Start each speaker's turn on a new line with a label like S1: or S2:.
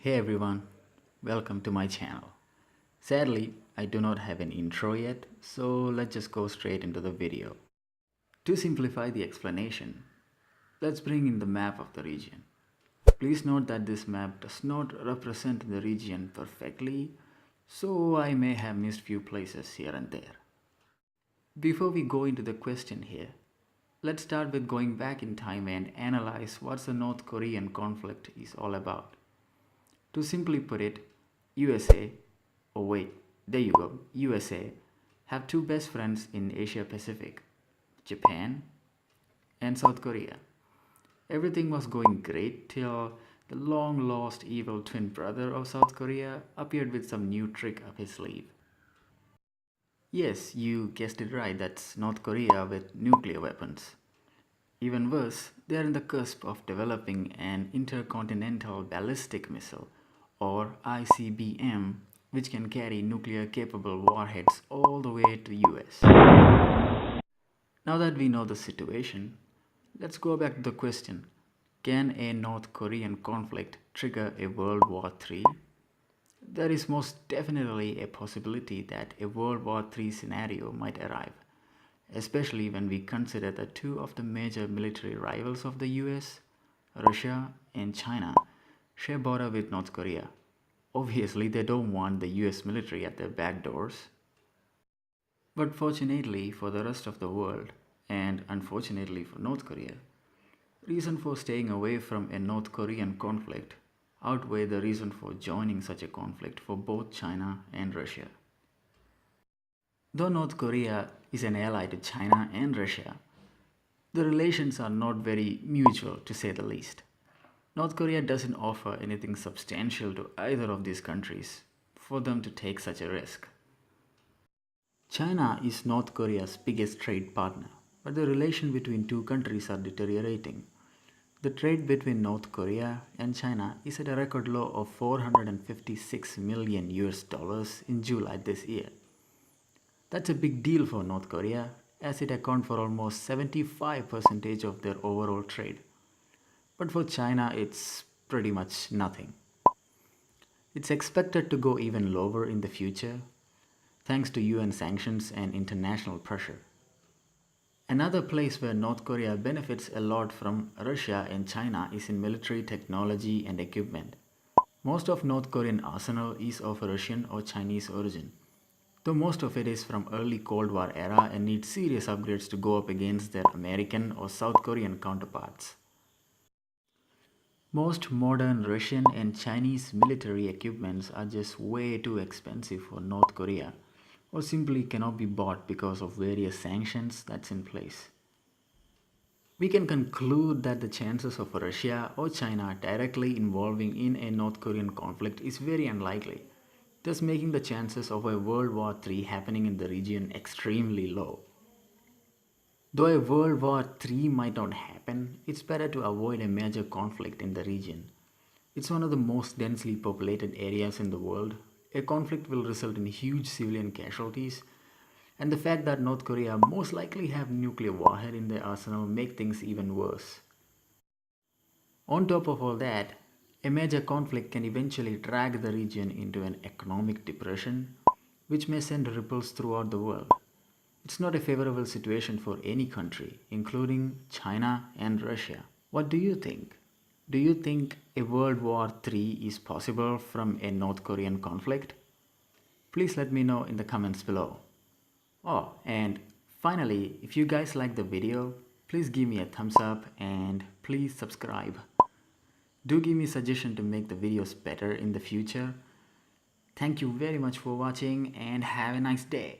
S1: Hey everyone, welcome to my channel. Sadly, I do not have an intro yet, so let's just go straight into the video. To simplify the explanation, let's bring in the map of the region. Please note that this map does not represent the region perfectly, so I may have missed few places here and there. Before we go into the question here, let's start with going back in time and analyze what the North Korean conflict is all about. To simply put it, USA have two best friends in Asia Pacific, Japan and South Korea. Everything was going great till the long lost evil twin brother of South Korea appeared with some new trick up his sleeve. Yes, you guessed it right, that's North Korea with nuclear weapons. Even worse, they are in the cusp of developing an intercontinental ballistic missile, or ICBM, which can carry nuclear-capable warheads all the way to US. Now that we know the situation, let's go back to the question, can a North Korean conflict trigger a World War III? There is most definitely a possibility that a World War III scenario might arrive, especially when we consider that two of the major military rivals of the US, Russia and China, share border with North Korea. Obviously, they don't want the US military at their back doors. But fortunately for the rest of the world, and unfortunately for North Korea, reason for staying away from a North Korean conflict outweigh the reason for joining such a conflict for both China and Russia. Though North Korea is an ally to China and Russia, the relations are not very mutual, to say the least. North Korea doesn't offer anything substantial to either of these countries for them to take such a risk. China is North Korea's biggest trade partner, but the relation between two countries are deteriorating. The trade between North Korea and China is at a record low of 456 million US dollars in July this year. That's a big deal for North Korea, as it accounts for almost 75% of their overall trade. But for China, it's pretty much nothing. It's expected to go even lower in the future, thanks to UN sanctions and international pressure. Another place where North Korea benefits a lot from Russia and China is in military technology and equipment. Most of North Korean arsenal is of Russian or Chinese origin, though most of it is from early Cold War era and needs serious upgrades to go up against their American or South Korean counterparts. Most modern Russian and Chinese military equipments are just way too expensive for North Korea, or simply cannot be bought because of various sanctions that's in place. We can conclude that the chances of Russia or China directly involving in a North Korean conflict is very unlikely, thus making the chances of a World War III happening in the region extremely low. Though a World War III might not happen, it's better to avoid a major conflict in the region. It's one of the most densely populated areas in the world. A conflict will result in huge civilian casualties, and the fact that North Korea most likely have nuclear warhead in their arsenal make things even worse. On top of all that, a major conflict can eventually drag the region into an economic depression, which may send ripples throughout the world. It's not a favorable situation for any country, including China and Russia. What do you think? Do you think a World War III is possible from a North Korean conflict? Please let me know in the comments below. Oh, and finally, if you guys like the video, please give me a thumbs up and please subscribe. Do give me a suggestion to make the videos better in the future. Thank you very much for watching and have a nice day.